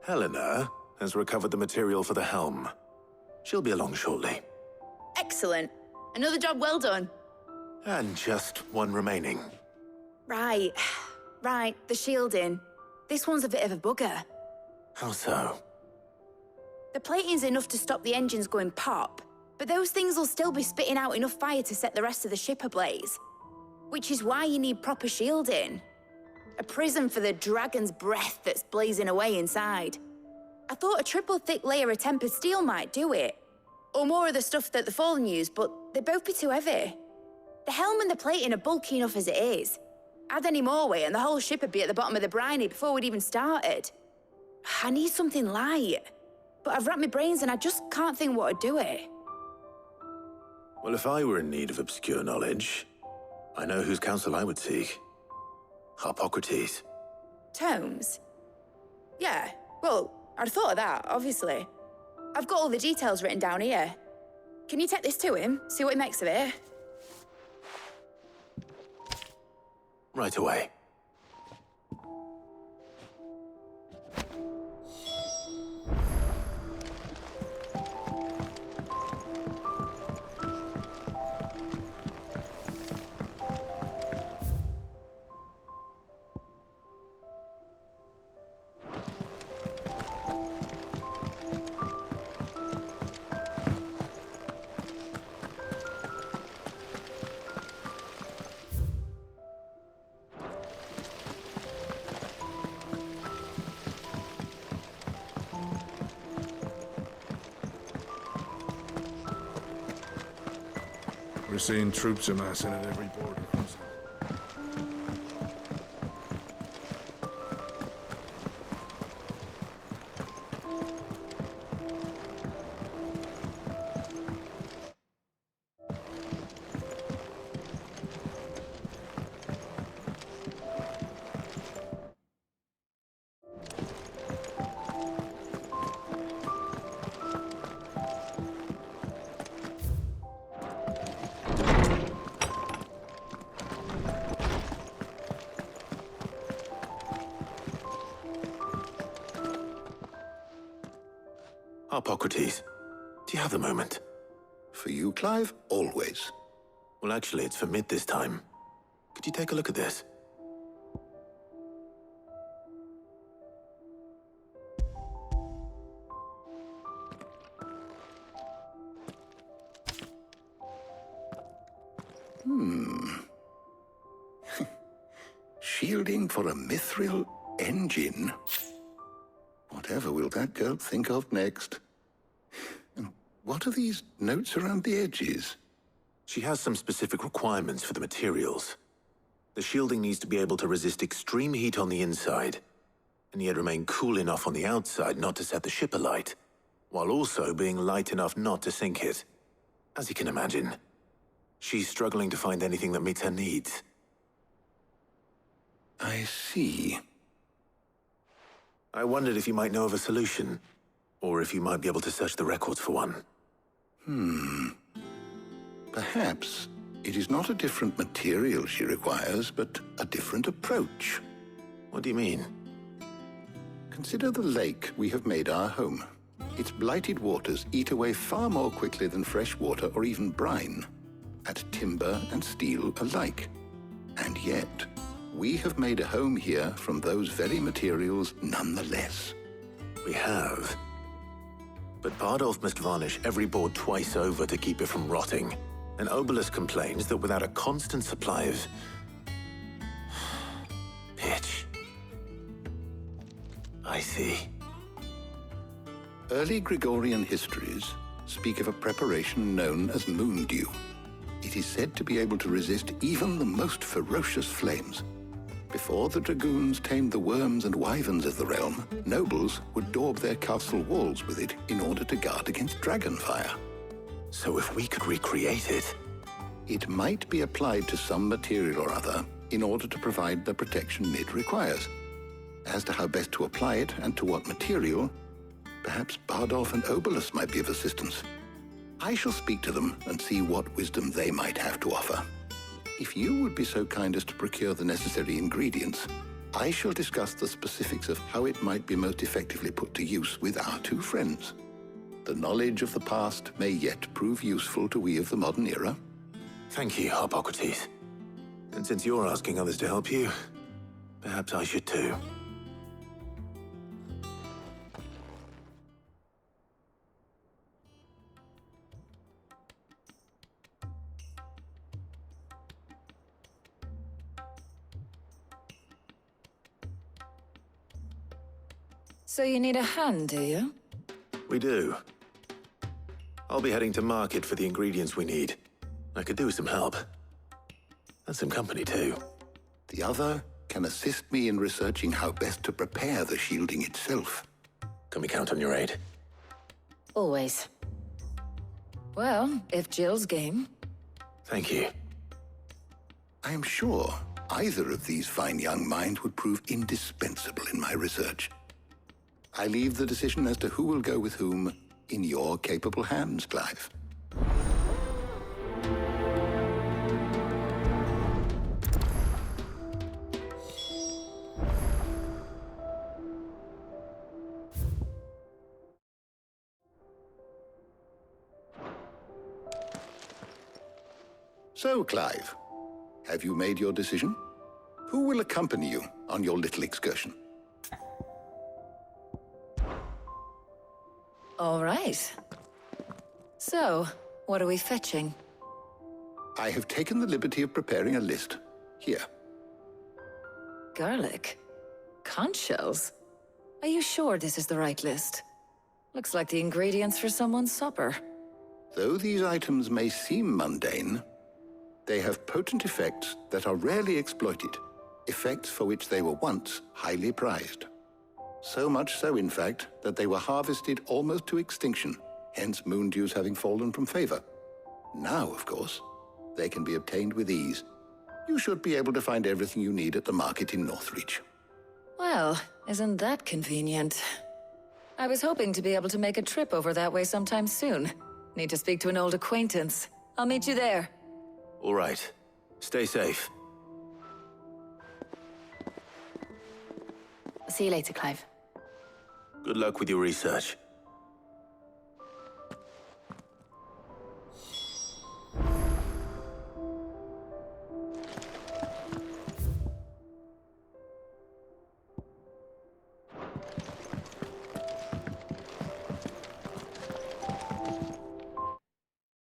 Helena has recovered the material for the helm. She'll be along shortly. Excellent. Another job well done. And just one remaining. Right. Right, the shielding. This one's a bit of a bugger. How so? The plating's enough to stop the engines going pop, but those things will still be spitting out enough fire to set the rest of the ship ablaze. Which is why you need proper shielding. A prison for the dragon's breath that's blazing away inside. I thought a triple thick layer of tempered steel might do it. Or more of the stuff that the Fallen use, but they'd both be too heavy. The helm and the plating are bulky enough as it is. Add any more weight and the whole ship would be at the bottom of the briny before we'd even started. I need something light. But I've racked my brains and I just can't think what would do it. Well, if I were in need of obscure knowledge, I know whose counsel I would seek. Harpocrates. Tomes? Yeah, well, I'd thought of that, obviously. I've got all the details written down here. Can you take this to him, see what he makes of it? Right away. We're seeing troops amassing at every border crossing. Harpocrates, do you have a moment? For you, Clive, always. Well, actually, it's for mid this time. Could you take a look at this? Shielding for a mithril engine? Whatever will that girl think of next? And what are these notes around the edges? She has some specific requirements for the materials. The shielding needs to be able to resist extreme heat on the inside, and yet remain cool enough on the outside not to set the ship alight, while also being light enough not to sink it. As you can imagine, she's struggling to find anything that meets her needs. I see. I wondered if you might know of a solution, or if you might be able to search the records for one. Perhaps it is not a different material she requires, but a different approach. What do you mean? Consider the lake we have made our home. Its blighted waters eat away far more quickly than fresh water or even brine, at timber and steel alike. And yet, we have made a home here from those very materials nonetheless. We have. But Bardolph must varnish every board twice over to keep it from rotting. And Obelus complains that without a constant supply of pitch. I see. Early Gregorian histories speak of a preparation known as moon dew. It is said to be able to resist even the most ferocious flames. Before the dragoons tamed the worms and wyverns of the realm, nobles would daub their castle walls with it in order to guard against dragon fire. So if we could recreate it... It might be applied to some material or other in order to provide the protection Mid requires. As to how best to apply it and to what material, perhaps Bardolph and Obelus might be of assistance. I shall speak to them and see what wisdom they might have to offer. If you would be so kind as to procure the necessary ingredients, I shall discuss the specifics of how it might be most effectively put to use with our two friends. The knowledge of the past may yet prove useful to we of the modern era. Thank you, Hippocrates. And since you're asking others to help you, perhaps I should too. So you need a hand, do you? We do. I'll be heading to market for the ingredients we need. I could do with some help. And some company, too. The other can assist me in researching how best to prepare the shielding itself. Can we count on your aid? Always. Well, if Jill's game. Thank you. I am sure either of these fine young minds would prove indispensable in my research. I leave the decision as to who will go with whom in your capable hands, Clive. So, Clive, have you made your decision? Who will accompany you on your little excursion? All right. So, what are we fetching? I have taken the liberty of preparing a list. Here. Garlic? Conch shells? Are you sure this is the right list? Looks like the ingredients for someone's supper. Though these items may seem mundane, they have potent effects that are rarely exploited, effects for which they were once highly prized. So much so, in fact, that they were harvested almost to extinction, hence moon dews having fallen from favor. Now, of course, they can be obtained with ease. You should be able to find everything you need at the market in Northreach. Well, isn't that convenient? I was hoping to be able to make a trip over that way sometime soon. Need to speak to an old acquaintance. I'll meet you there. All right. Stay safe. See you later, Clive. Good luck with your research.